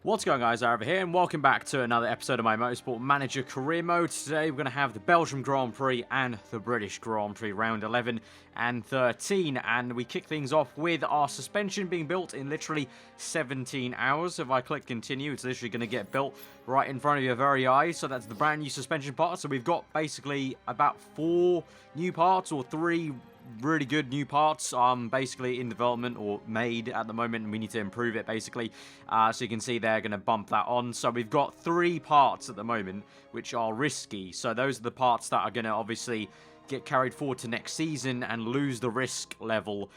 What's going on, guys? Aarava here, and welcome back to another episode of my Motorsport Manager Career Mode. Today we're going to have the Belgium Grand Prix and the British Grand Prix round 11 and 13, and we kick things off with our suspension being built in literally 17 hours. If I click continue, it's literally going to get built right in front of your very eyes. So that's the brand new suspension part. So we've got basically about 4 new parts, or 3 really good new parts basically in development or made at the moment, and we need to improve it basically. So you can see they're going to bump that on. So we've got 3 parts at the moment which are risky, so those are the parts that are going to obviously get carried forward to next season and lose the risk level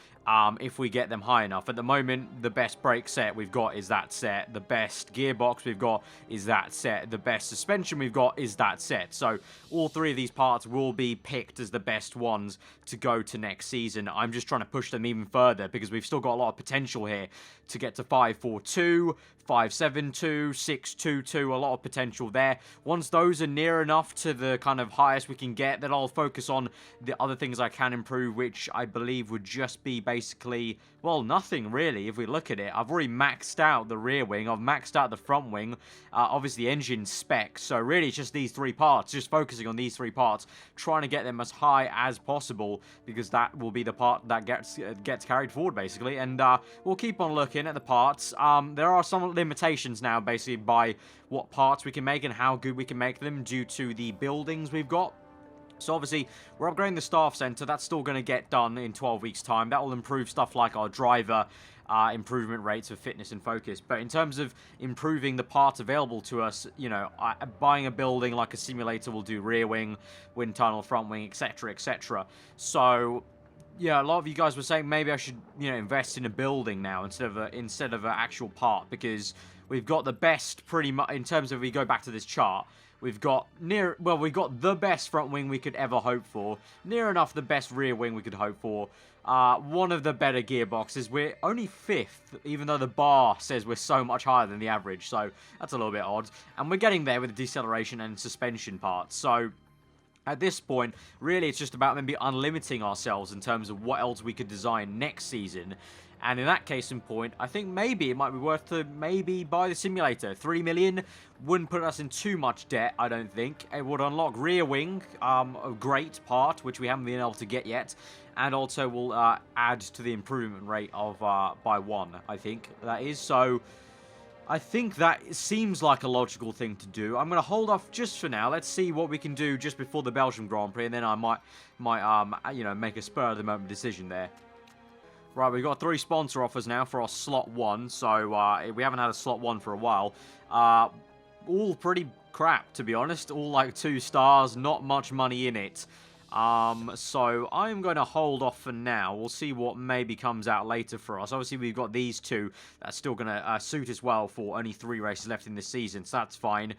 if we get them high enough. At the moment, the best brake set we've got is that set. The best gearbox we've got is that set. The best suspension we've got is that set. So all 3 of these parts will be picked as the best ones to go to next season. I'm just trying to push them even further because we've still got a lot of potential here to get to 542, 572, 622, a lot of potential there. Once those are near enough to the kind of highest we can get, then I'll focus on the other things I can improve, which I believe would just be basically, well, nothing really if we look at it. I've already maxed out the rear wing, I've maxed out the front wing, obviously engine specs, so really it's just these 3 parts, just focusing on these 3 parts, trying to get them as high as possible, because that will be the part that gets carried forward basically. And we'll keep on looking at the parts. There are some limitations now basically by what parts we can make and how good we can make them due to the buildings we've got. So obviously, we're upgrading the staff centre. That's still going to get done in 12 weeks' time. That will improve stuff like our driver improvement rates for fitness and focus. But in terms of improving the parts available to us, you know, buying a building like a simulator will do rear wing, wind tunnel, front wing, etc., etc. So yeah, a lot of you guys were saying maybe I should, you know, invest in a building now instead of an actual part, because we've got the best pretty much in terms of, we go back to this chart. We've got we've got the best front wing we could ever hope for. Near enough the best rear wing we could hope for. One of the better gearboxes. We're only 5th, even though the bar says we're so much higher than the average. So that's a little bit odd. And we're getting there with the deceleration and suspension parts. So at this point, really it's just about maybe unlimiting ourselves in terms of what else we could design next season. And in that case in point, I think maybe it might be worth to maybe buy the simulator. 3 million wouldn't put us in too much debt, I don't think. It would unlock rear wing, a great part, which we haven't been able to get yet. And also will add to the improvement rate of by 1, I think that is. So I think that seems like a logical thing to do. I'm going to hold off just for now. Let's see what we can do just before the Belgium Grand Prix, and then I might you know, make a spur of the moment decision there. Right, we've got 3 sponsor offers now for our slot 1, so we haven't had a slot 1 for a while. All pretty crap, to be honest. All like 2 stars, not much money in it. So I'm going to hold off for now. We'll see what maybe comes out later for us. Obviously, we've got these 2 that's still going to suit as well for only 3 races left in this season, so that's fine.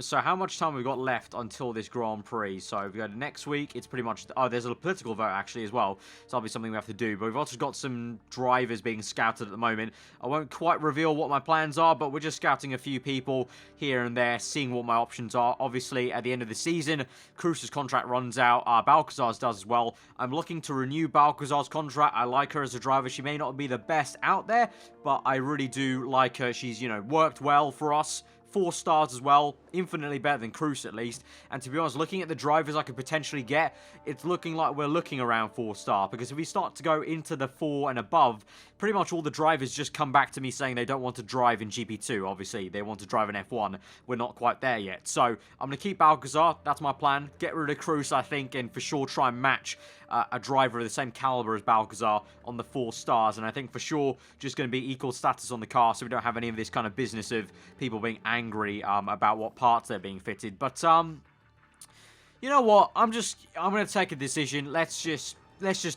So how much time we've got left until this Grand Prix? So if we go to next week, it's pretty much... Oh, there's a political vote actually as well, so that'll be something we have to do. But we've also got some drivers being scouted at the moment. I won't quite reveal what my plans are, but we're just scouting a few people here and there, seeing what my options are. Obviously, at the end of the season, Cruz's contract runs out. Balcazar's does as well. I'm looking to renew Balcazar's contract. I like her as a driver. She may not be the best out there, but I really do like her. She's, you know, worked well for us. 4 stars as well, infinitely better than Cruz at least. And to be honest, looking at the drivers I could potentially get, it's looking like we're looking around 4-star, because if we start to go into the 4 and above, pretty much all the drivers just come back to me saying they don't want to drive in GP2, obviously. They want to drive in F1. We're not quite there yet. So I'm going to keep Alcazar. That's my plan. Get rid of Cruz, I think, and for sure try and match a driver of the same caliber as Balcazar on the 4 stars. And I think for sure just going to be equal status on the car, so we don't have any of this kind of business of people being angry about what parts they're being fitted. But you know what? I'm going to take a decision. Let's just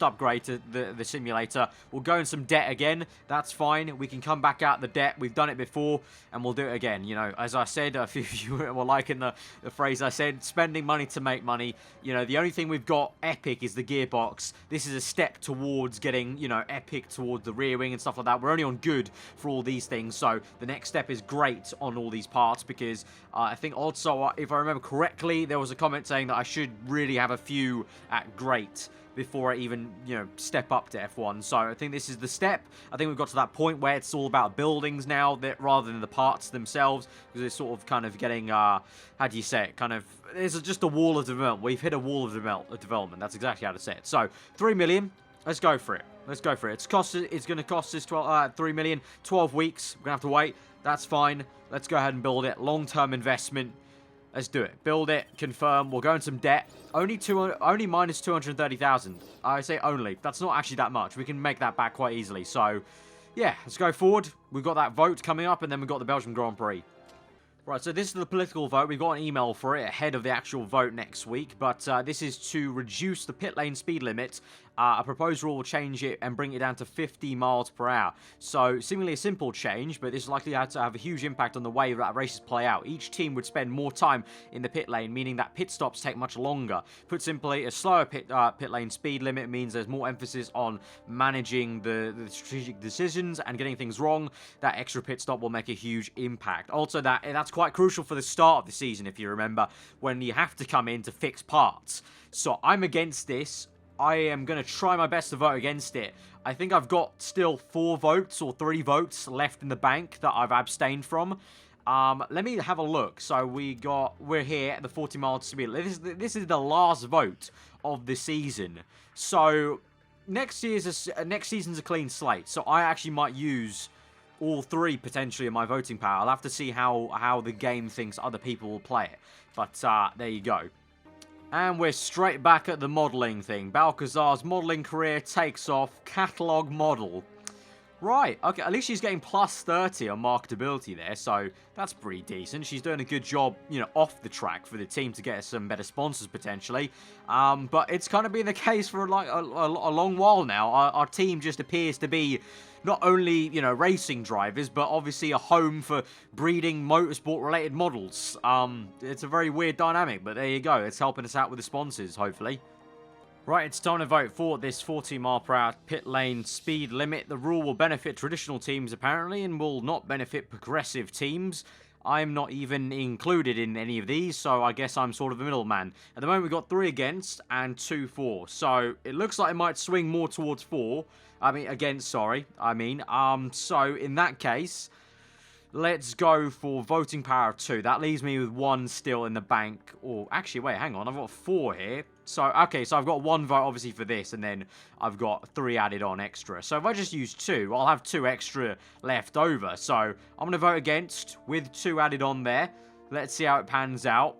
upgrade to the simulator. We'll go in some debt again. That's fine. We can come back out the debt. We've done it before, and we'll do it again. You know, as I said, a few of you were liking the phrase I said, spending money to make money. You know, the only thing we've got epic is the gearbox. This is a step towards getting, you know, epic towards the rear wing and stuff like that. We're only on good for all these things, so the next step is great on all these parts, because I think also, if I remember correctly, there was a comment saying that I should really have a few at great. before I even, you know, step up to F1. So I think this is the step. I think we've got to that point where it's all about buildings now, that rather than the parts themselves, because it's sort of kind of getting, how do you say it, kind of, there's just a wall of development. We've hit a wall of development. That's exactly how to say it. So 3 million, let's go for it. Let's go for it. It's going to cost us 3 million, 12 weeks. We're going to have to wait. That's fine. Let's go ahead and build it. Long-term investment. Let's do it. Build it. Confirm. We'll go in some debt. Only minus 230,000. I say only. That's not actually that much. We can make that back quite easily. So, yeah, let's go forward. We've got that vote coming up, and then we've got the Belgium Grand Prix. Right, so this is the political vote. We've got an email for it ahead of the actual vote next week, but this is to reduce the pit lane speed limit. A proposed rule will change it and bring it down to 50 miles per hour. So, seemingly a simple change, but this is likely to have a huge impact on the way that races play out. Each team would spend more time in the pit lane, meaning that pit stops take much longer. Put simply, a slower pit lane speed limit means there's more emphasis on managing the strategic decisions and getting things wrong. That extra pit stop will make a huge impact. Also, that's quite crucial for the start of the season, if you remember, when you have to come in to fix parts. So, I'm against this. I am going to try my best to vote against it. I think I've got still 4 votes or 3 votes left in the bank that I've abstained from. Let me have a look. So we're here at the 40 miles speed. This is the last vote of the season. So next season's a clean slate. So I actually might use all 3 potentially in my voting power. I'll have to see how the game thinks other people will play it. But there you go. And we're straight back at the modelling thing. Balcazar's modelling career takes off. Catalogue model. Right, okay, at least she's getting plus 30 on marketability there, so that's pretty decent. She's doing a good job, you know, off the track for the team to get us some better sponsors, potentially. But it's kind of been the case for, like, a long while now. Our team just appears to be not only, you know, racing drivers, but obviously a home for breeding motorsport-related models. It's a very weird dynamic, but there you go. It's helping us out with the sponsors, hopefully. Right, it's time to vote for this 40 mile per hour pit lane speed limit. The rule will benefit traditional teams, apparently, and will not benefit progressive teams. I'm not even included in any of these, so I guess I'm sort of a middleman. At the moment, we've got 3 against and 2 for. So, it looks like it might swing more towards 4. Against, sorry. So, in that case, let's go for voting power 2. That leaves me with 1 still in the bank. Or, actually, wait, hang on. I've got 4 here. So, okay, so I've got 1 vote, obviously, for this, and then I've got 3 added on extra. So, if I just use 2, I'll have 2 extra left over. So, I'm going to vote against with 2 added on there. Let's see how it pans out.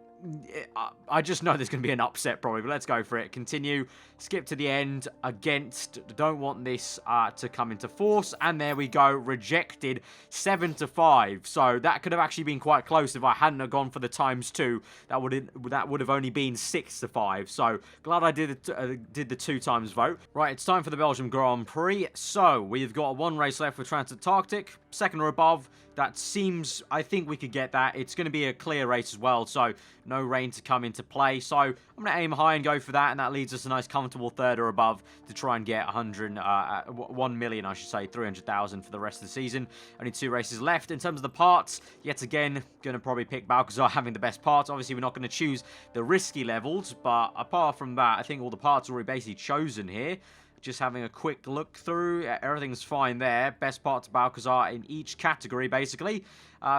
I just know there's going to be an upset, probably, but let's go for it. Continue. Skip to the end. Against. Don't want this to come into force. And there we go. Rejected. 7-5. So that could have actually been quite close if I hadn't have gone for the ×2. That would have only been 6-5. So glad I did the 2 times vote. Right, it's time for the Belgium Grand Prix. So we've got 1 race left for Trans-Antarctic. 2nd or above. That seems, I think we could get that. It's going to be a clear race as well, so no rain to come into play. So I'm going to aim high and go for that, and that leads us a nice comfortable 3rd or above to try and get 1 million, I should say, 300,000 for the rest of the season. Only 2 races left. In terms of the parts, yet again, going to probably pick Balcazar having the best parts. Obviously, we're not going to choose the risky levels, but apart from that, I think all the parts are already basically chosen here. Just having a quick look through. Everything's fine there. Best parts of Balcazar in each category, basically.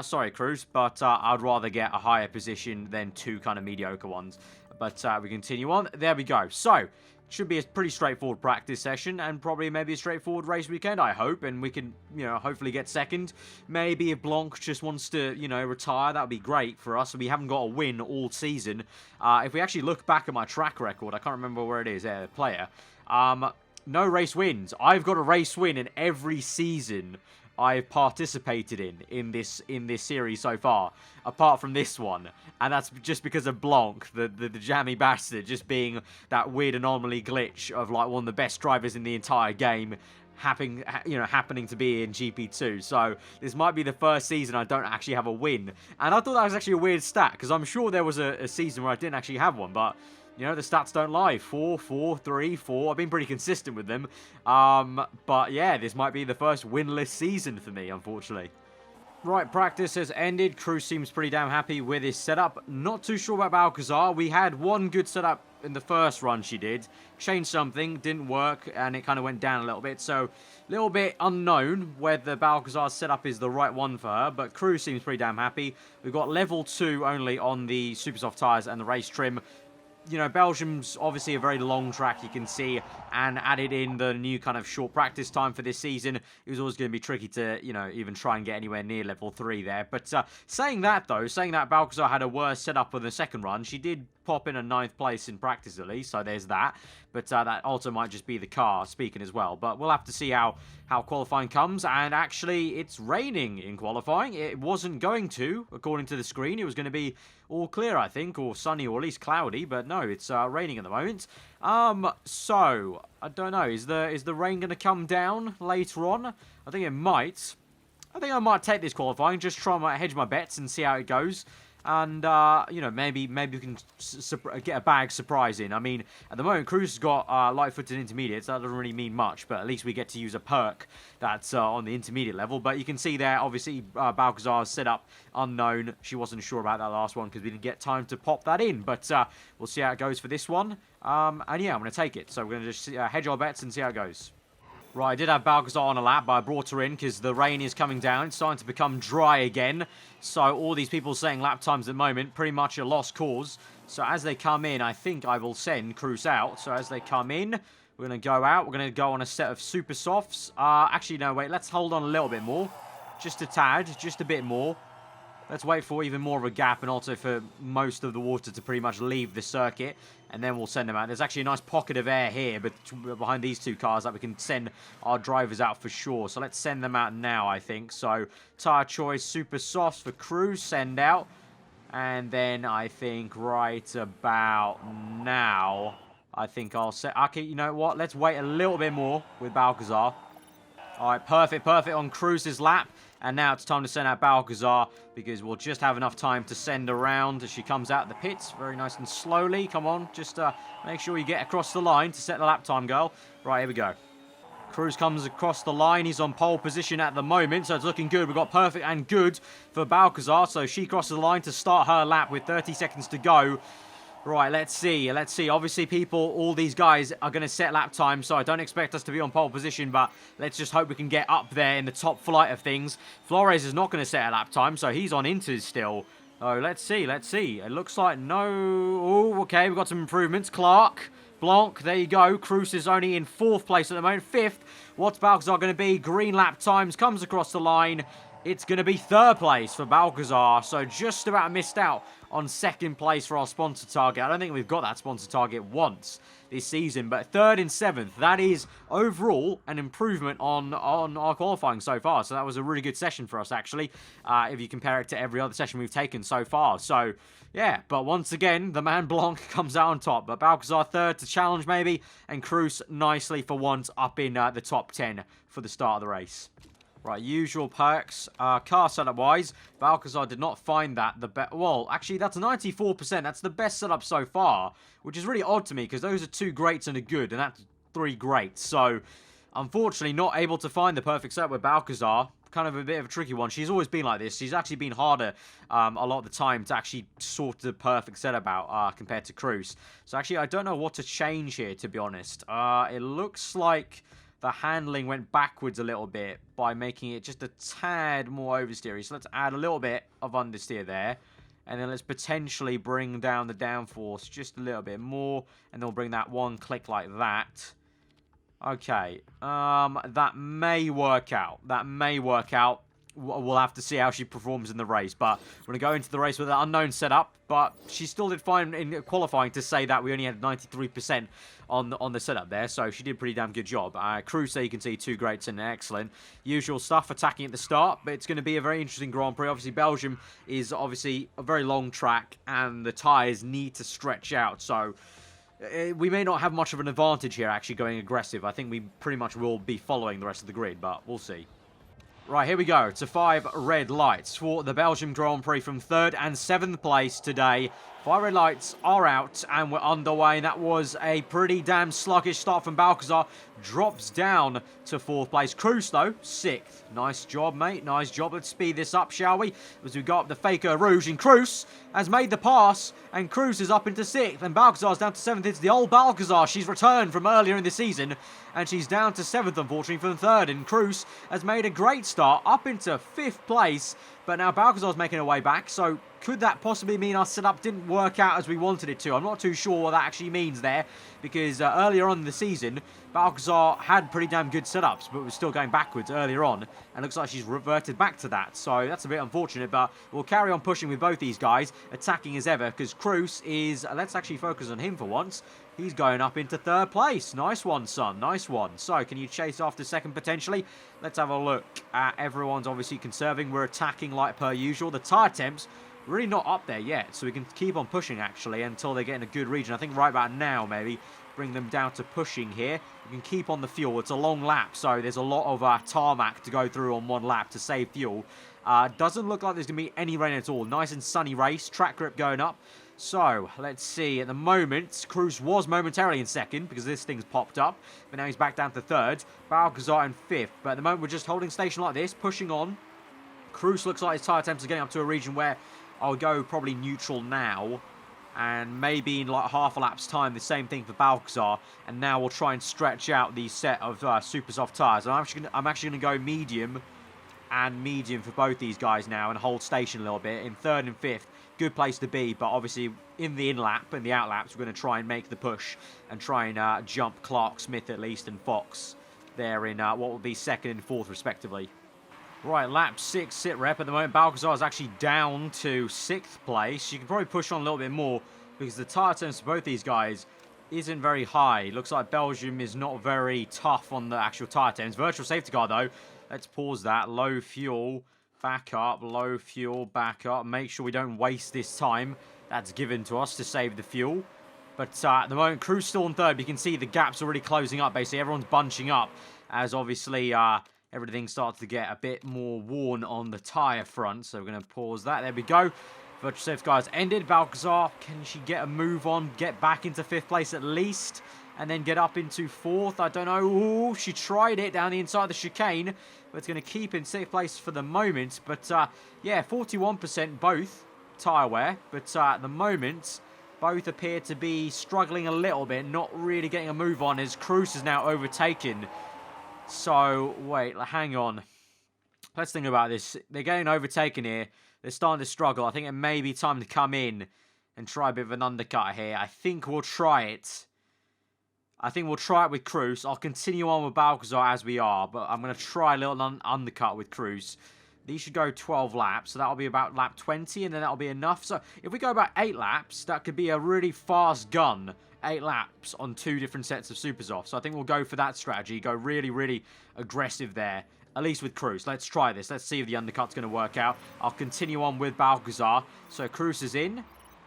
Sorry, Cruz, but I'd rather get a higher position than 2 kind of mediocre ones. But we continue on. There we go. So, should be a pretty straightforward practice session and probably maybe a straightforward race weekend, I hope. And we can, you know, hopefully get 2nd. Maybe if Blanc just wants to, you know, retire, that would be great for us. We haven't got a win all season. If we actually look back at my track record, I can't remember where it is, player. No race wins. I've got a race win in every season I've participated in this series so far, apart from this one, and that's just because of Blanc, the jammy bastard, just being that weird anomaly glitch of like one of the best drivers in the entire game, happening to be in GP2. So this might be the first season I don't actually have a win, and I thought that was actually a weird stat because I'm sure there was a season where I didn't actually have one, but. You know, the stats don't lie. 4, 4, 3, 4. I've been pretty consistent with them. But yeah, this might be the first winless season for me, unfortunately. Right, practice has ended. Cruz seems pretty damn happy with his setup. Not too sure about Balcazar. We had 1 good setup in the first run she did. Changed something, didn't work, and it kind of went down a little bit. So, a little bit unknown whether Balcazar's setup is the right one for her, but Crew seems pretty damn happy. We've got level 2 only on the super soft tyres and the race trim. You know, Belgium's obviously a very long track, you can see, and added in the new kind of short practice time for this season, it was always going to be tricky to, you know, even try and get anywhere near level 3 there. But saying that, though, saying that Balcazar had a worse setup on the second run, she did pop in a 9th place in practice at least, so there's that. But that also might just be the car speaking as well. But we'll have to see how qualifying comes. And actually, it's raining in qualifying. It wasn't going to, according to the screen. It was going to be all clear, I think, or sunny, or at least cloudy. But no, it's raining at the moment. So, I don't know. Is the rain going to come down later on? I think it might. I think I might take this qualifying, just try and hedge my bets and see how it goes. And, you know, maybe we can get a bag surprise in. I mean, at the moment, Cruz has got light-footed intermediates. That doesn't really mean much, but at least we get to use a perk that's on the intermediate level. But you can see there, obviously, Balcazar's setup unknown. She wasn't sure about that last one because we didn't get time to pop that in. But we'll see how it goes for this one. And, yeah, I'm going to take it. So we're going to just hedge our bets and see how it goes. Right, I did have Balcazar on a lap, but I brought her in because the rain is coming down. It's starting to become dry again. So all these people saying lap times at the moment, pretty much a lost cause. So as they come in, I think I will send Cruz out. So as they come in, we're going to go out. We're going to go on a set of super softs. Actually, no, wait, let's hold on a little bit more. Just a tad, just a bit more. Let's wait for even more of a gap and also for most of the water to pretty much leave the circuit. And then we'll send them out. There's actually a nice pocket of air here but behind these two cars that we can send our drivers out for sure. So let's send them out now, I think. So, tyre choice, super softs for Cruz, send out. And then I think right about now, I think I'll set... Okay, you know what? Let's wait a little bit more with Balcazar. Alright, perfect on Cruz's lap. And now it's time to send out Balcazar because we'll just have enough time to send around as she comes out of the pits. Very nice and slowly. Come on, just make sure you get across the line to set the lap time, girl. Right, here we go. Cruz comes across the line. He's on pole position at the moment, so it's looking good. We've got perfect and good for Balcazar. So she crosses the line to start her lap with 30 seconds to go. Right, let's see. Obviously, all these guys are going to set lap time, so I don't expect us to be on pole position, but let's just hope we can get up there in the top flight of things. Flores is not going to set a lap time, so he's on Inters still. Oh, let's see. It looks like no... Oh, okay, we've got some improvements. Clark, Blanc, there you go. Cruz is only in 4th place at the moment. 5th. What's Balcazar going to be? Green lap times, comes across the line. It's going to be 3rd place for Balcazar, so just about missed out on 2nd place for our sponsor target. I don't think we've got that sponsor target once this season, but 3rd and 7th, that is overall an improvement on our qualifying so far. So that was a really good session for us, actually, if you compare it to every other session we've taken so far. So, yeah, but once again, the man Blanc comes out on top. But Balcazar 3rd to challenge, maybe, and Cruz nicely for once up in the top 10 for the start of the race. Right, usual perks. Car setup-wise, Balcazar did not find that the best... Well, actually, that's 94%. That's the best setup so far, which is really odd to me, because those are 2 greats and a good, and that's 3 greats. So, unfortunately, not able to find the perfect setup with Balcazar. Kind of a bit of a tricky one. She's always been like this. She's actually been harder a lot of the time to actually sort the perfect setup out compared to Cruz. So, actually, I don't know what to change here, to be honest. It looks like... the handling went backwards a little bit by making it just a tad more oversteery. So let's add a little bit of understeer there. And then let's potentially bring down the downforce just a little bit more. And then we'll bring that one click like that. Okay. That may work out. We'll have to see how she performs in the race. But we're going to go into the race with an unknown setup. But she still did fine in qualifying to say that we only had 93% on the setup there. So she did a pretty damn good job. Cruz, there you can see 2 greats and excellent. Usual stuff, attacking at the start. But it's going to be a very interesting Grand Prix. Obviously, Belgium is obviously a very long track. And the tyres need to stretch out. So... we may not have much of an advantage here actually going aggressive. I think we pretty much will be following the rest of the grid. But we'll see. Right, here we go to 5 red lights for the Belgium Grand Prix from 3rd and 7th place today. Fire red lights are out and we're underway. And that was a pretty damn sluggish start from Balcazar. Drops down to 4th place. Cruz, though, 6th. Nice job, mate. Nice job. Let's speed this up, shall we? As we go up the Faker Rouge. And Cruz has made the pass. And Cruz is up into 6th. And Balcazar's down to 7th. It's the old Balcazar. She's returned from earlier in the season. And she's down to 7th, unfortunately, from 3rd. And Cruz has made a great start up into 5th place. But now Balcazar's making her way back. So could that possibly mean our setup didn't work out as we wanted it to? I'm not too sure what that actually means there. Because earlier on in the season, Balcazar had pretty damn good setups, but was still going backwards earlier on. And looks like she's reverted back to that. So that's a bit unfortunate, but we'll carry on pushing with both these guys, attacking as ever, because Cruz is... let's actually focus on him for once. He's going up into 3rd place. Nice one, son. Nice one. So, can you chase after 2nd potentially? Let's have a look at everyone's obviously conserving. We're attacking like per usual. The tyre temps really not up there yet, so we can keep on pushing actually until they get in a good region. I think right about now maybe bring them down to pushing here. We can keep on the fuel. It's a long lap, so there's a lot of tarmac to go through on one lap to save fuel. Doesn't look like there's going to be any rain at all. Nice and sunny race. Track grip going up. So, let's see. At the moment, Cruz was momentarily in 2nd because this thing's popped up. But now he's back down to 3rd. Balcazar in 5th. But at the moment, we're just holding station like this, pushing on. Cruz looks like his tyre temps are getting up to a region where I'll go probably neutral now. And maybe in like half a lap's time, the same thing for Balcazar. And now we'll try and stretch out the set of super soft tyres. And I'm actually going to go medium and medium for both these guys now and hold station a little bit. In 3rd and 5th, good place to be. But obviously, in the in-lap and the out-laps, we're going to try and make the push. And try and jump Clark, Smith at least, and Fox there in what will be 2nd and 4th, respectively. Right, lap 6 sit rep at the moment. Balcazar is actually down to 6th place. You can probably push on a little bit more because the tyre temps for both these guys isn't very high. Looks like Belgium is not very tough on the actual tyre temps. Virtual safety car, though. Let's pause that. Low fuel, back up. Low fuel, back up. Make sure we don't waste this time that's given to us to save the fuel. But at the moment, Cruz still in 3rd. You can see the gap's already closing up, basically. Everyone's bunching up as obviously... everything starts to get a bit more worn on the tyre front. So we're going to pause that. There we go. Virtual safety car has ended. Balcazar, can she get a move on? Get back into 5th place at least. And then get up into 4th. I don't know. Ooh, she tried it down the inside of the chicane. But it's going to keep in 6th place for the moment. But yeah, 41% both tyre wear. But at the moment, both appear to be struggling a little bit. Not really getting a move on as Cruz is now overtaken. So, wait, hang on. Let's think about this. They're getting overtaken here. They're starting to struggle. I think it may be time to come in and try a bit of an undercut here. I think we'll try it. I think we'll try it with Cruz. I'll continue on with Balcazar as we are, but I'm going to try a little undercut with Cruz. These should go 12 laps, so that'll be about lap 20, and then that'll be enough. So, if we go about 8 laps, that could be a really fast gun. 8 laps on 2 different sets of supers off. So I think we'll go for that strategy. Go really, really aggressive there. At least with Cruz. Let's try this. Let's see if the undercut's going to work out. I'll continue on with Balcazar. So Cruz is in.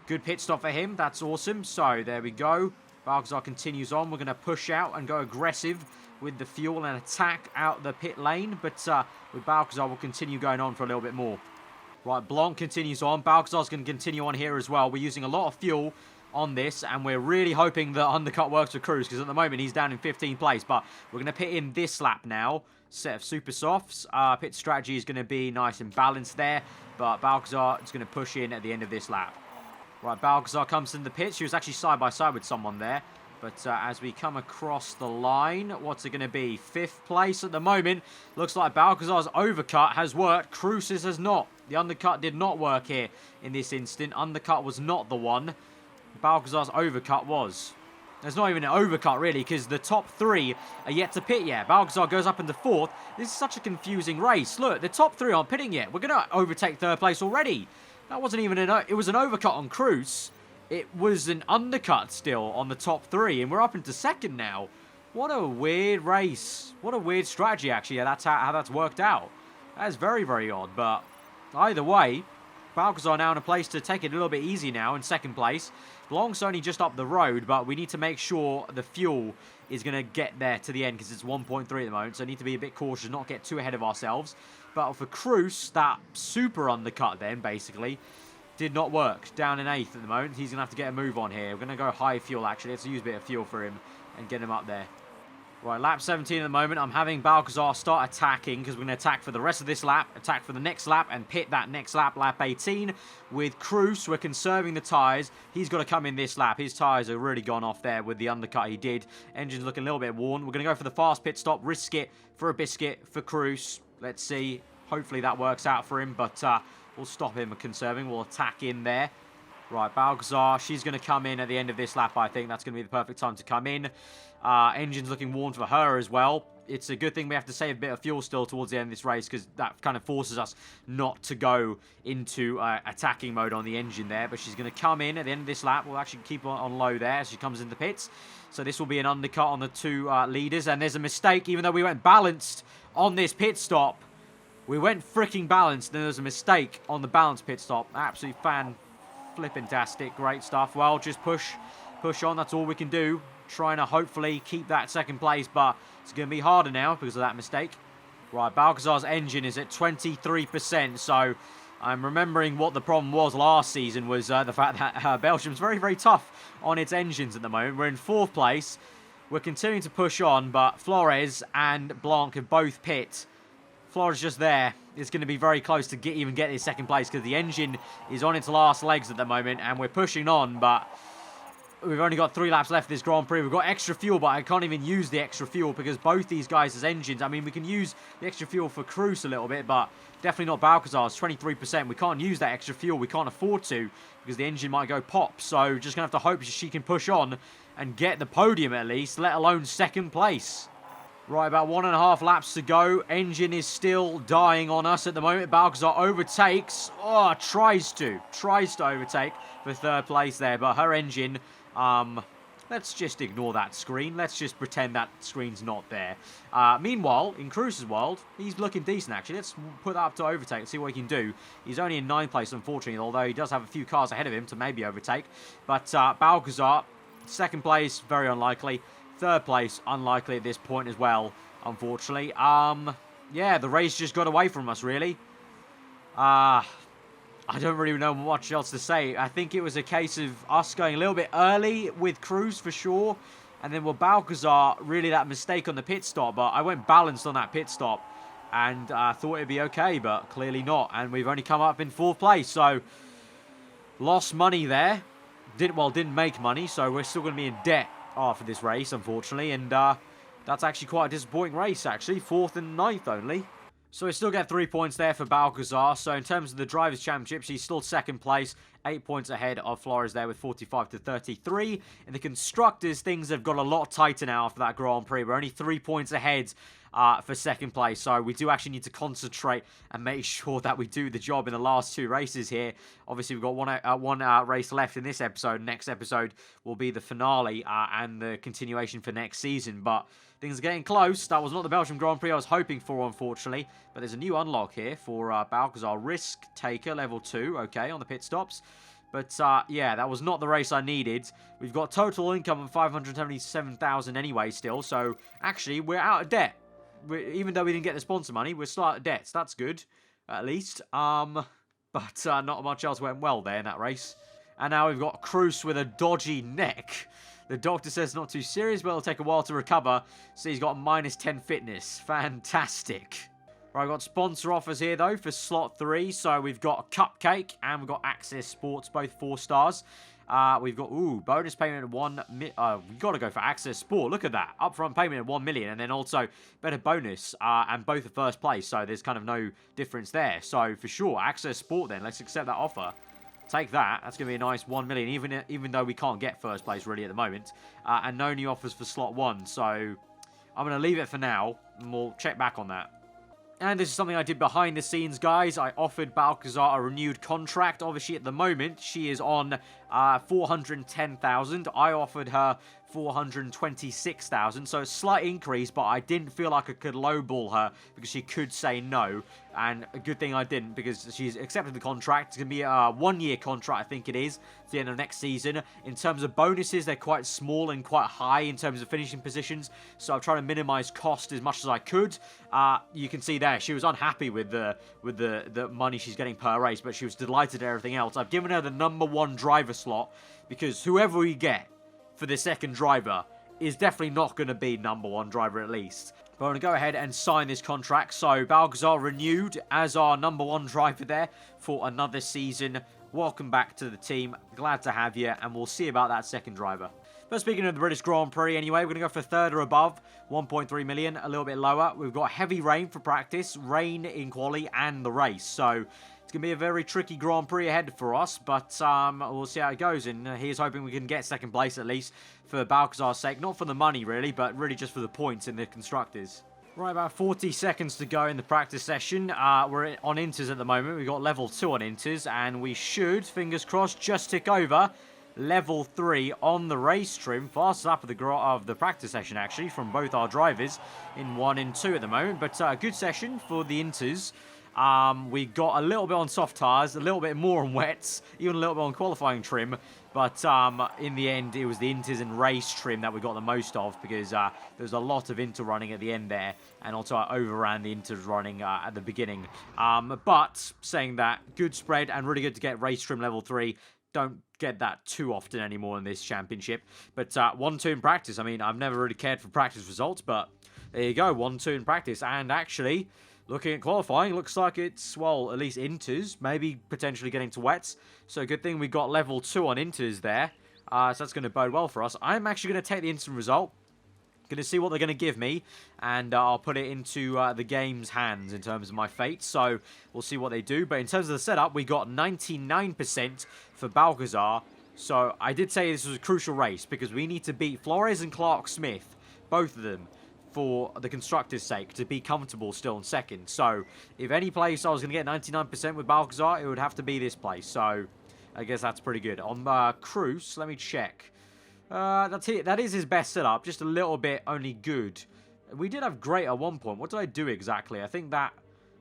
Good pit stop for him. That's awesome. So there we go. Balcazar continues on. We're going to push out and go aggressive with the fuel and attack out the pit lane. But with Balcazar, we'll continue going on for a little bit more. Right, Blanc continues on. Balcazar's going to continue on here as well. We're using a lot of fuel on this, and we're really hoping that undercut works for Cruz, because at the moment he's down in 15th place, but we're going to pit in this lap now. Set of super softs. Pit strategy is going to be nice and balanced there, but Balcazar is going to push in at the end of this lap. Right, Balcazar comes in the pit. She was actually side by side with someone there, but as we come across the line, what's it going to be? 5th place at the moment. Looks like Balcazar's overcut has worked. Cruz's has not. The undercut did not work here in this instant. Undercut was not the one. Balcazar's overcut was. There's not even an overcut, really, because the top 3 are yet to pit yet. Balcazar goes up into 4th. This is such a confusing race. Look, the top 3 aren't pitting yet. We're going to overtake 3rd place already. That wasn't even it was an overcut on Cruz. It was an undercut still on the top 3, and we're up into 2nd now. What a weird race. What a weird strategy, actually. That's how that's worked out. That is very, very odd, but either way, Balcazar now in a place to take it a little bit easy now in 2nd place. Blanc's only just up the road, but we need to make sure the fuel is going to get there to the end because it's 1.3 at the moment, so I need to be a bit cautious, not get too ahead of ourselves. But for Cruz, that super undercut then, basically, Did not work. Down in 8th at the moment. He's going to have to get a move on here. We're going to go high fuel, actually. Let's use a bit of fuel for him and get him up there. Right, lap 17 at the moment. I'm having Balcazar start attacking because we're going to attack for the rest of this lap, attack for the next lap, and pit that next lap, lap 18. With Cruz, we're conserving the tyres. He's got to come in this lap. His tyres are really gone off there with the undercut he did. Engine's looking a little bit worn. We're going to go for the fast pit stop, risk it for a biscuit for Cruz. Let's see. Hopefully that works out for him, but we'll stop him conserving. We'll attack in there. Right, Balcazar, she's going to come in at the end of this lap, I think. That's going to be the perfect time to come in. Engine's looking worn for her as well. It's a good thing we have to save a bit of fuel still towards the end of this race because that kind of forces us not to go into attacking mode on the engine there. But she's going to come in at the end of this lap. We'll actually keep her on low there as she comes into pits. So this will be an undercut on the two leaders. And there's a mistake, even though we went balanced on this pit stop. We went freaking balanced, and there was a mistake on the balanced pit stop. Absolutely fan-flippin-tastic. Great stuff. Well, just push on. That's all we can do. Trying to hopefully keep that second place, but it's going to be harder now because of that mistake. Right, Balcazar's engine is at 23%, so I'm remembering what the problem was last season was the fact that Belgium's very, very tough on its engines at the moment. We're in 4th place. We're continuing to push on, but Flores and Blanc have both pit. Flores just there. It's going to be very close to even get his second place because the engine is on its last legs at the moment, and we're pushing on, but we've only got 3 laps left this Grand Prix. We've got extra fuel, but I can't even use the extra fuel because both these guys' engines... I mean, we can use the extra fuel for Cruz a little bit, but definitely not Balcazar's. 23%. We can't use that extra fuel. We can't afford to because the engine might go pop. So just going to have to hope she can push on and get the podium at least, let alone second place. Right, about 1.5 laps to go. Engine is still dying on us at the moment. Balcazar overtakes. Oh, tries to overtake for 3rd place there, but her engine... let's just ignore that screen. Let's just pretend that screen's not there. Meanwhile, in Cruz's world, he's looking decent, actually. Let's put that up to overtake and see what he can do. He's only in 9th place, unfortunately, although he does have a few cars ahead of him to maybe overtake. But Balcazar, 2nd place, very unlikely. 3rd place, unlikely at this point as well, unfortunately. Yeah, the race just got away from us, really. I don't really know much else to say. I think it was a case of us going a little bit early with Cruz for sure. And then with Balcazar, really that mistake on the pit stop. But I went balanced on that pit stop. And I thought it'd be okay, but clearly not. And we've only come up in 4th place. So, lost money there. Didn't make money. So we're still going to be in debt after this race, unfortunately. And that's actually quite a disappointing race, actually. 4th and 9th only. So we still get 3 points there for Balcazar. So in terms of the Drivers' Championship, she's still 2nd place. 8 points ahead of Flores there with 45 to 33. In the Constructors, things have got a lot tighter now after that Grand Prix. We're only 3 points ahead for 2nd place. So we do actually need to concentrate and make sure that we do the job in the last 2 races here. Obviously, we've got one race left in this episode. Next episode will be the finale and the continuation for next season. But things are getting close. That was not the Belgium Grand Prix I was hoping for, unfortunately. But there's a new unlock here for Balcazar. Risk Taker, level 2. Okay, on the pit stops. But, yeah, that was not the race I needed. We've got total income of 577,000 anyway still. So, actually, we're out of debt. Even though we didn't get the sponsor money, we're still out of debt. So that's good, at least. But not much else went well there in that race. And now we've got Cruz with a dodgy neck. The doctor says not too serious, but it'll take a while to recover. So he's got -10 fitness. Fantastic. Right, I've got sponsor offers here, though, for slot 3. So we've got a Cupcake and we've got Access Sports, both 4 stars. We've got, bonus payment of 1 million. We've got to go for Access Sport. Look at that. Upfront payment of 1 million. And then also better bonus. And both are 1st place. So there's kind of no difference there. So for sure, Access Sport then. Let's accept that offer. Take that. That's going to be a nice 1 million, even though we can't get 1st place really at the moment. And no new offers for slot 1. So I'm going to leave it for now. And we'll check back on that. And this is something I did behind the scenes, guys. I offered Balcazar a renewed contract. Obviously, at the moment, she is on 410,000. I offered her 426,000. So a slight increase, but I didn't feel like I could lowball her because she could say no. And a good thing I didn't, because she's accepted the contract. It's going to be a 1-year contract, I think it is, at the end of next season. In terms of bonuses, they're quite small and quite high in terms of finishing positions. So I'm trying to minimize cost as much as I could. You can see there, she was unhappy with the money she's getting per race, but she was delighted at everything else. I've given her the #1 driver slot, because whoever we get for the second driver is definitely not going to be #1 driver at least. But I'm going to go ahead and sign this contract. So Balgazar renewed as our #1 driver there for another season. Welcome back to the team. Glad to have you, and we'll see about that second driver. But speaking of the British Grand Prix anyway, we're going to go for third or above, 1.3 million, a little bit lower. We've got heavy rain for practice, rain in quali and the race. So it's going to be a very tricky Grand Prix ahead for us, but we'll see how it goes. And here's hoping we can get second place at least for Balcazar's sake. Not for the money really, but really just for the points in the constructors. Right, about 40 seconds to go in the practice session. We're on inters at the moment. We've got level 2 on inters, and we should, fingers crossed, just tick over level 3 on the race trim. Fastest lap of the practice session, actually, from both our drivers in 1 and 2 at the moment. But a good session for the inters. We got a little bit on soft tyres, a little bit more on wets, even a little bit on qualifying trim. But in the end, it was the inters and race trim that we got the most of, because there was a lot of inter running at the end there. And also I overran the inters running at the beginning. But saying that, good spread and really good to get race trim level 3. Don't get that too often anymore in this championship. But 1-2 in practice. I mean, I've never really cared for practice results, but there you go, 1-2 in practice. And actually, looking at qualifying, looks like it's, well, at least inters, maybe potentially getting to wets. So good thing we got level 2 on inters there. So that's going to bode well for us. I'm actually going to take the instant result. Going to see what they're going to give me, and I'll put it into the game's hands in terms of my fate. So we'll see what they do. But in terms of the setup, we got 99% for Balcazar. So I did say this was a crucial race, because we need to beat Flores and Clark Smith, both of them, for the constructors' sake, to be comfortable still in second. So if any place I was going to get 99% with Balcazar, it would have to be this place. So I guess that's pretty good. On Cruz, let me check. That's it. That is his best setup. Just a little bit only good. We did have great at one point. What did I do exactly? I think that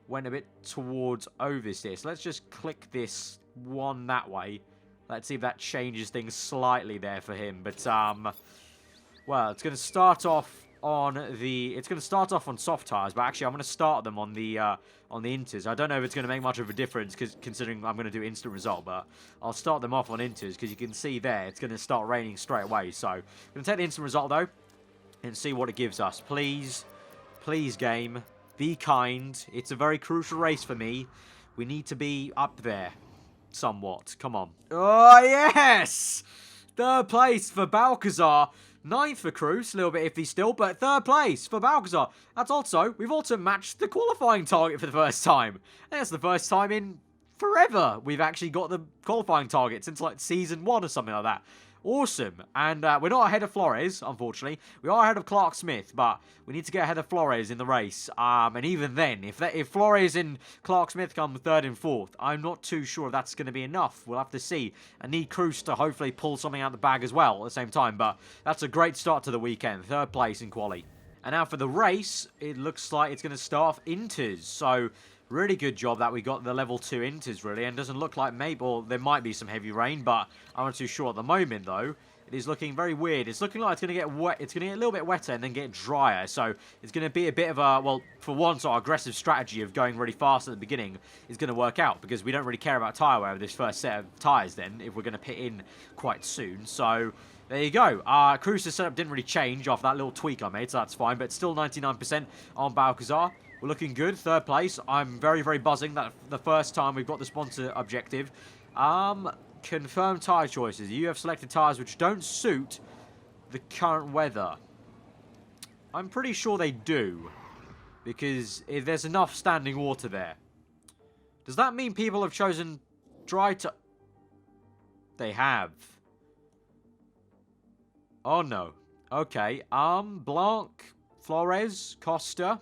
went a bit towards oversteer. So let's just click this one that way. Let's see if that changes things slightly there for him. But, well, it's going to start off on the... It's going to start off on soft tyres, but actually I'm going to start them on the inters. I don't know if it's going to make much of a difference, considering I'm going to do instant result, but I'll start them off on inters, because you can see there it's going to start raining straight away. So I'm going to take the instant result though and see what it gives us. Please, please game, be kind. It's a very crucial race for me. We need to be up there somewhat. Come on. Oh yes, third place for Balcazar. 9th for Cruz, a little bit iffy still, but 3rd place for Balcazar. We've also matched the qualifying target for the first time. That's the first time in forever we've actually got the qualifying target, since like season 1 or something like that. Awesome. And we're not ahead of Flores, unfortunately. We are ahead of Clark Smith, but we need to get ahead of Flores in the race. And even then, if Flores and Clark Smith come 3rd and 4th, I'm not too sure if that's going to be enough. We'll have to see. I need Cruz to hopefully pull something out of the bag as well at the same time. But that's a great start to the weekend. 3rd place in quali. And now for the race, it looks like it's going to start off inters. So really good job that we got the level 2 inters, really. And doesn't look like maybe, or there might be some heavy rain, but I'm not too sure at the moment, though. It is looking very weird. It's looking like it's going to get wet. It's going to get a little bit wetter and then get drier. So it's going to be a bit of a, well, for once, our aggressive strategy of going really fast at the beginning is going to work out, because we don't really care about tyre wear with this first set of tyres then, if we're going to pit in quite soon. So there you go. Cruz's setup didn't really change after that little tweak I made, so that's fine. But still 99% on Balcazar. We're looking good. 3rd place. I'm very, very buzzing that the first time we've got the sponsor objective. Confirm tyre choices. You have selected tyres which don't suit the current weather. I'm pretty sure they do, because if there's enough standing water there. Does that mean people have chosen dry tyre? They have. Oh no. Okay. Blanc, Flores, Costa.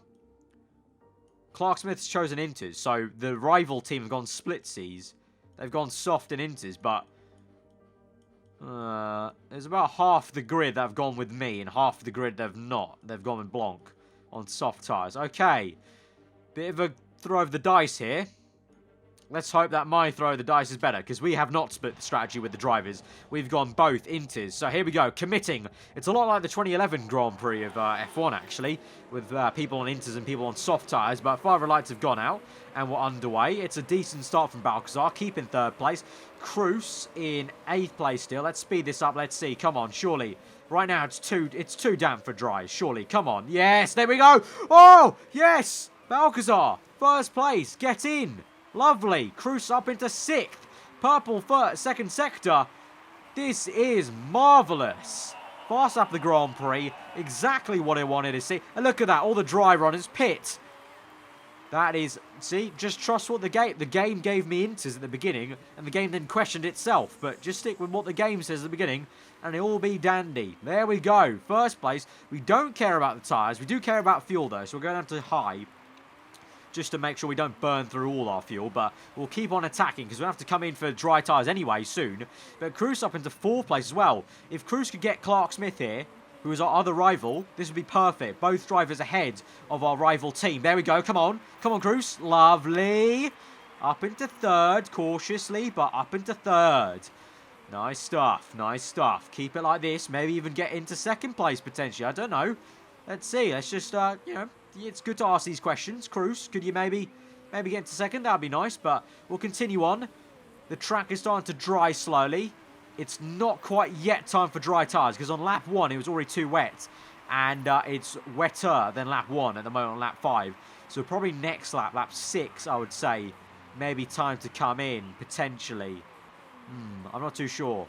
Clark Smith's chosen inters, so the rival team have gone splitsies. They've gone soft in inters, but There's about half the grid that have gone with me and half the grid that have not. They've gone with Blanc on soft tyres. Okay. Bit of a throw of the dice here. Let's hope that my throw of the dice is better, because we have not split the strategy with the drivers. We've gone both Inters. So here we go, committing. It's a lot like the 2011 Grand Prix of F1, actually, with people on Inters and people on soft tyres, but far lights have gone out, and we're underway. It's a decent start from Balcazar, keeping 3rd place. Cruz in 8th place still. Let's speed this up, let's see. Come on, surely. Right now, it's too damp for dry, surely. Come on. Yes, there we go. Oh, yes. Balcazar, 1st place, get in. Lovely. Cruz up into 6th. Purple 2nd sector. This is marvellous. Fast up the Grand Prix. Exactly what I wanted to see. And look at that. All the dry runners pit. That is... See, just trust what the game gave me Inters at the beginning. And the game then questioned itself. But just stick with what the game says at the beginning. And it'll all be dandy. There we go. 1st place. We don't care about the tyres. We do care about fuel though. So we're going to have to high, just to make sure we don't burn through all our fuel, but we'll keep on attacking because we'll have to come in for dry tyres anyway soon. But Cruz up into 4th place as well. If Cruz could get Clark Smith here, who is our other rival, this would be perfect. Both drivers ahead of our rival team. There we go. Come on. Come on, Cruz. Lovely. Up into 3rd, cautiously, but up into 3rd. Nice stuff. Nice stuff. Keep it like this. Maybe even get into 2nd place, potentially. I don't know. Let's see. Let's just, you know... It's good to ask these questions. Cruz, could you maybe get into 2nd? That would be nice, but we'll continue on. The track is starting to dry slowly. It's not quite yet time for dry tyres, because on lap 1 it was already too wet. And it's wetter than lap 1 at the moment on lap 5. So probably next lap, lap 6, I would say, maybe time to come in, potentially. I'm not too sure.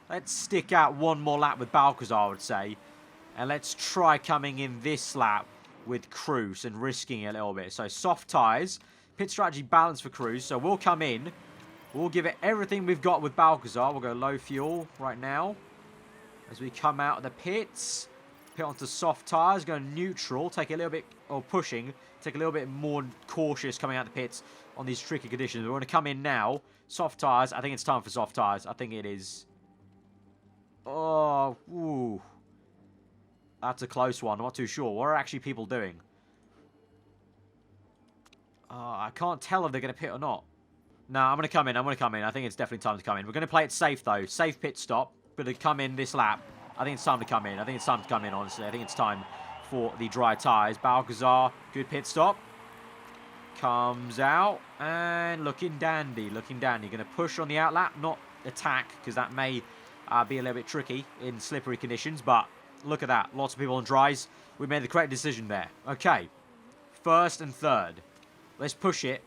Let's stick out one more lap with Balcazar, I would say. And let's try coming in this lap with Cruz and risking it a little bit. So soft tyres, pit strategy balance for Cruz. So we'll come in. We'll give it everything we've got with Balcazar. We'll go low fuel right now. As we come out of the pits. Pit onto soft tyres. Go neutral. Take a little bit, or pushing. Take a little bit more cautious coming out of the pits on these tricky conditions. We're going to come in now. Soft tyres. I think it's time for soft tyres. I think it is. Oh, ooh. That's a close one. I'm not too sure. What are actually people doing? I can't tell if they're going to pit or not. No, I'm going to come in. I'm going to come in. I think it's definitely time to come in. We're going to play it safe, though. Safe pit stop. But to come in this lap, I think it's time to come in. I think it's time to come in, honestly. I think it's time for the dry tyres. Balcazar, good pit stop. Comes out. And looking dandy. Looking dandy. Going to push on the outlap, not attack, because that may be a little bit tricky in slippery conditions. But look at that. Lots of people on dries. We made the correct decision there. Okay. 1st and 3rd. Let's push it.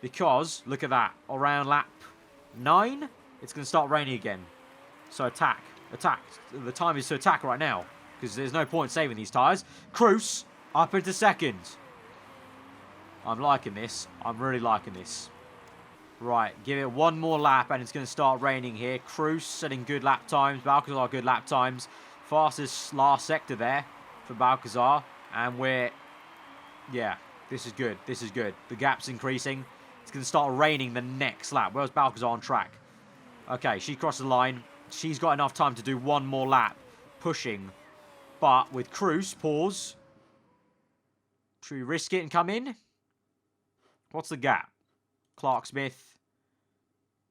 Because, look at that. Around lap 9, it's going to start raining again. So attack. Attack. The time is to attack right now. Because there's no point saving these tyres. Cruz up into 2nd. I'm liking this. I'm really liking this. Right. Give it one more lap and it's going to start raining here. Cruz setting good lap times. Balcazar good lap times. Fastest last sector there for Balcazar. And we're... Yeah. This is good. This is good. The gap's increasing. It's going to start raining the next lap. Where's Balcazar on track? Okay, she crossed the line. She's got enough time to do one more lap. Pushing. But with Cruz, pause. Should we risk it and come in? What's the gap? Clark Smith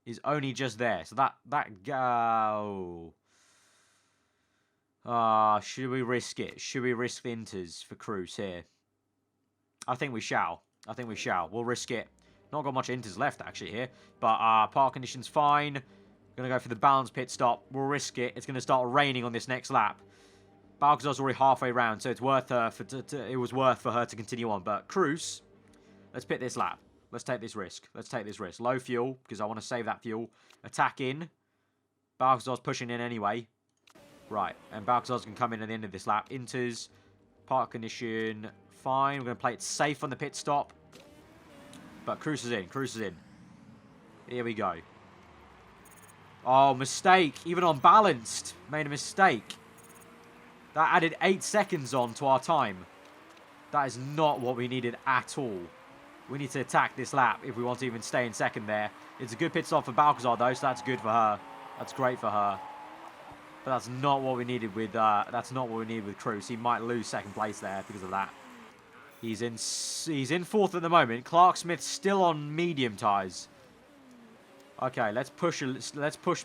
is only just there. So that go. Should we risk it? Should we risk the inters for Cruz here? I think we shall. I think we shall. We'll risk it. Not got much inters left, actually, here. But park conditions fine. Going to go for the balance pit stop. We'll risk it. It's going to start raining on this next lap. Balcazar's already halfway round, so it's worth her it was worth for her to continue on. But Cruz, let's pit this lap. Let's take this risk. Let's take this risk. Low fuel, because I want to save that fuel. Attack in. Balcazar's pushing in anyway. Right, and Balcazar's going to come in at the end of this lap. Inters, park condition, fine. We're going to play it safe on the pit stop. But Cruz is in. Cruz is in. Here we go. Oh, mistake. Even unbalanced. Made a mistake. That added 8 seconds on to our time. That is not what we needed at all. We need to attack this lap if we want to even stay in second there. It's a good pit stop for Balcazar, though, so that's good for her. That's great for her. But that's not what we needed with Cruz. He might lose second place there because of that. He's in fourth at the moment. Clark Smith's still on medium tyres. Okay, let's push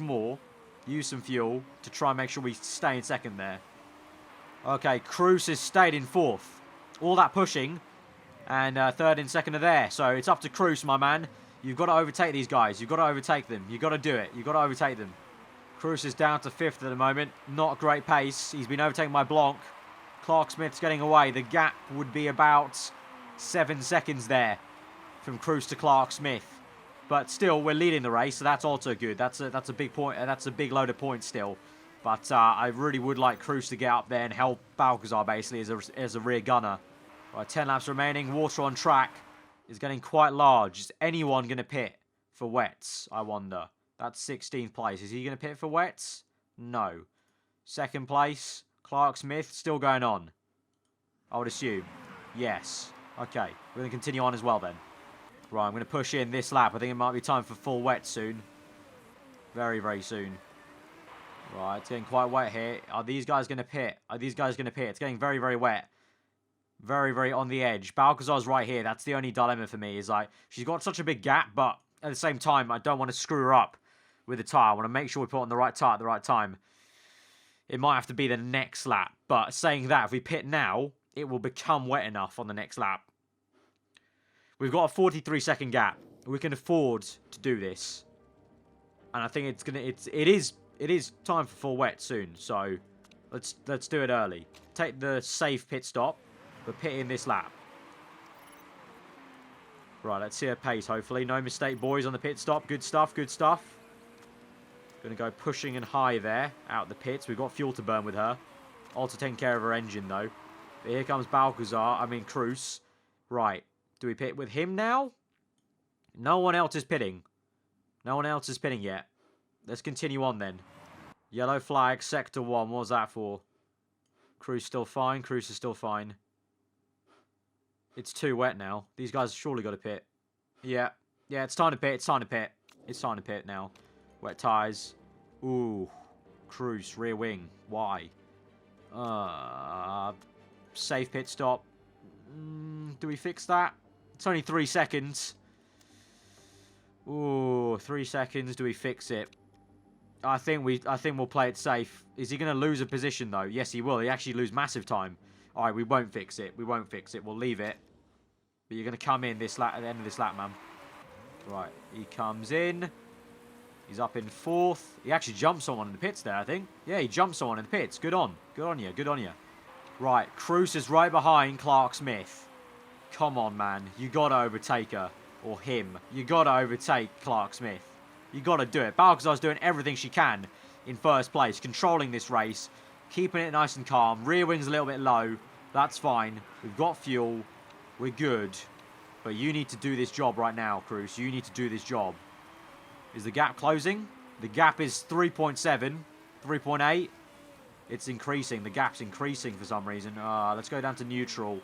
more. Use some fuel to try and make sure we stay in second there. Okay, Cruz has stayed in fourth. All that pushing. And third and second are there. So it's up to Cruz, my man. You've got to overtake these guys. You've got to overtake them. You've got to do it. You've got to overtake them. Cruz is down to fifth at the moment. Not a great pace. He's been overtaken by Blanc. Clark Smith's getting away. The gap would be about 7 seconds there from Cruz to Clark Smith. But still, we're leading the race, so that's also good. That's a big point. That's a big load of points still. But I really would like Cruz to get up there and help Balcazar basically as a rear gunner. Right, 10 laps remaining. Water on track is getting quite large. Is anyone going to pit for wets, I wonder? That's 16th place. Is he going to pit for wets? No. Second place, Clark Smith, still going on. I would assume. Yes. Okay, we're going to continue on as well then. Right, I'm going to push in this lap. I think it might be time for full wet soon. Very, very soon. Right, it's getting quite wet here. Are these guys going to pit? Are these guys going to pit? It's getting very, very wet. Very, very on the edge. Balcazar's right here. That's the only dilemma for me. Is like, she's got such a big gap, but at the same time, I don't want to screw her up with the tyre. I want to make sure we put on the right tyre at the right time. It might have to be the next lap. But saying that, if we pit now, it will become wet enough on the next lap. We've got a 43-second gap. We can afford to do this. And I think it is time for full wet soon. So let's do it early. Take the safe pit stop. But pit in this lap. Right, let's see her pace, hopefully. No mistake, boys, on the pit stop. Good stuff, good stuff. Going to go pushing and high there, out the pits. We've got fuel to burn with her. Also taking care of her engine, though. But here comes Cruz. Right, do we pit with him now? No one else is pitting. No one else is pitting yet. Let's continue on, then. Yellow flag, sector 1. What was that for? Cruz still fine. Cruz is still fine. It's too wet now. These guys have surely got to pit. Yeah. Yeah, it's time to pit. It's time to pit. It's time to pit now. Wet tyres. Ooh. Cruz, rear wing. Why? Safe pit stop. Do we fix that? It's only 3 seconds. Ooh, 3 seconds. Do we fix it? I think we'll play it safe. Is he going to lose a position, though? Yes, he will. He actually lose massive time. All right, we won't fix it. We won't fix it. We'll leave it. But you're going to come in this lap at the end of this lap, man. Right, he comes in. He's up in fourth. He actually jumped someone in the pits there, I think. Yeah, he jumped someone in the pits. Good on. Good on you. Good on you. Right, Cruz is right behind Clark Smith. Come on, man. You got to overtake her. Or him. You got to overtake Clark Smith. You got to do it. Balcazar's doing everything she can in first place. Controlling this race. Keeping it nice and calm. Rear wing's a little bit low. That's fine. We've got fuel. We're good. But you need to do this job right now, Cruz. You need to do this job. Is the gap closing? The gap is 3.7. 3.8. It's increasing. The gap's increasing for some reason. Let's go down to neutral.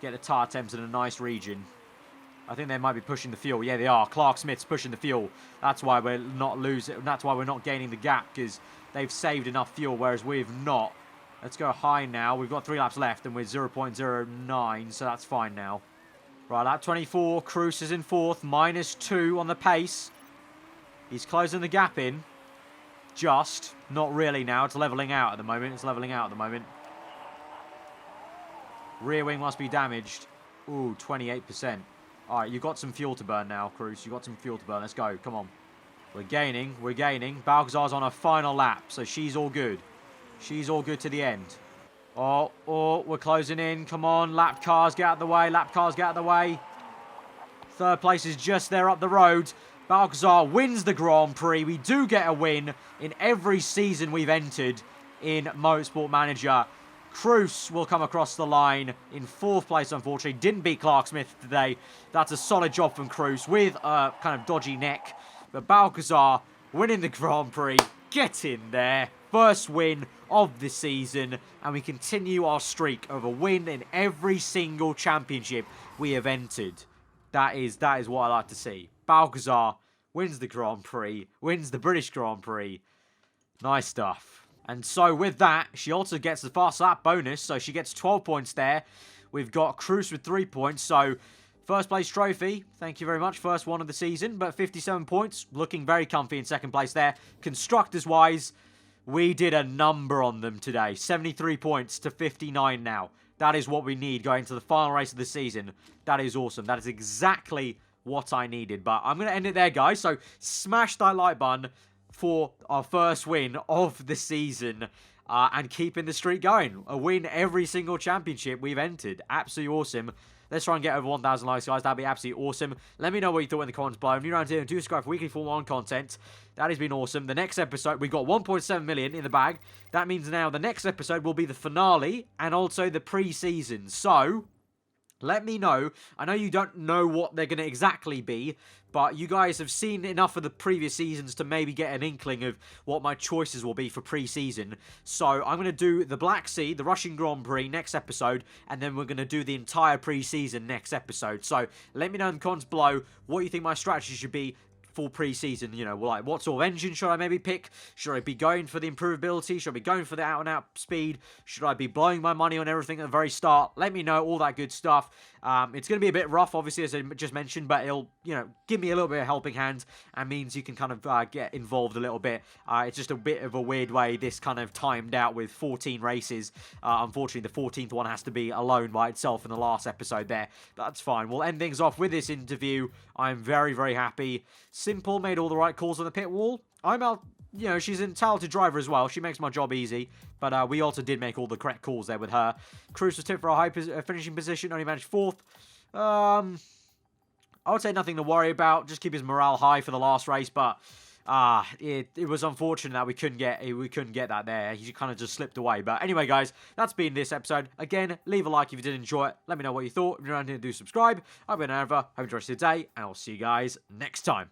Get the tyre temps in a nice region. I think they might be pushing the fuel. Yeah, they are. Clark Smith's pushing the fuel. That's why we're not losing. That's why we're not gaining the gap, because they've saved enough fuel, whereas we've not. Let's go high now. We've got 3 laps left, and we're 0.09, so that's fine now. Right, lap 24. Cruz is in fourth. -2 on the pace. He's closing the gap in. Just. Not really now. It's levelling out at the moment. It's levelling out at the moment. Rear wing must be damaged. Ooh, 28%. All right, you've got some fuel to burn now, Cruz. You've got some fuel to burn. Let's go. Come on. We're gaining. We're gaining. Balcazar's on a final lap, so she's all good. She's all good to the end. Oh, we're closing in. Come on, lap cars, get out of the way. Lap cars, get out of the way. Third place is just there up the road. Balcazar wins the Grand Prix. We do get a win in every season we've entered in Motorsport Manager. Cruz will come across the line in fourth place, unfortunately. Didn't beat Clark Smith today. That's a solid job from Cruz with a kind of dodgy neck. But Balcazar winning the Grand Prix. Get in there. First win of the season. And we continue our streak of a win in every single championship we have entered. That is what I like to see. Balcazar wins the Grand Prix, wins the British Grand Prix. Nice stuff. And so with that, she also gets the fast lap bonus, so she gets 12 points there. We've got Cruz with 3 points, so first place trophy, thank you very much, first one of the season, but 57 points, looking very comfy in second place there. Constructors-wise, we did a number on them today, 73 points to 59 now. That is what we need going to the final race of the season. That is awesome. That is exactly what I needed, but I'm going to end it there, guys, so smash that like button for our first win of the season. And keeping the streak going. A win every single championship we've entered. Absolutely awesome. Let's try and get over 1,000 likes, guys. That'd be absolutely awesome. Let me know what you thought in the comments below. If you're around here and do subscribe for weekly Formula 1 content. That has been awesome. The next episode, we got 1.7 million in the bag. That means now the next episode will be the finale and also the pre-season. So, let me know. I know you don't know what they're going to exactly be, but you guys have seen enough of the previous seasons to maybe get an inkling of what my choices will be for pre-season. So I'm going to do the Black Sea, the Russian Grand Prix next episode, and then we're going to do the entire pre-season next episode. So let me know in the comments below what you think my strategy should be for pre-season. You know, like what sort of engine should I maybe pick? Should I be going for the improvability? Should I be going for the out-and-out speed? Should I be blowing my money on everything at the very start? Let me know all that good stuff. It's going to be a bit rough, obviously, as I just mentioned, but it'll, you know, give me a little bit of a helping hand and means you can kind of get involved a little bit. It's just a bit of a weird way this kind of timed out with 14 races. Unfortunately, the 14th one has to be alone by itself in the last episode there. That's fine. We'll end things off with this interview. I'm very, very happy. Simple made all the right calls on the pit wall. I'm out. You know, she's a talented driver as well. She makes my job easy. But we also did make all the correct calls there with her. Cruz was tipped for a high finishing position. Only managed 4th. I would say nothing to worry about. Just keep his morale high for the last race. But it was unfortunate that we couldn't get that there. He kind of just slipped away. But anyway, guys, that's been this episode. Again, leave a like if you did enjoy it. Let me know what you thought. If you're around here, do subscribe. I've been Aarava. Hope you enjoyed the day. And I'll see you guys next time.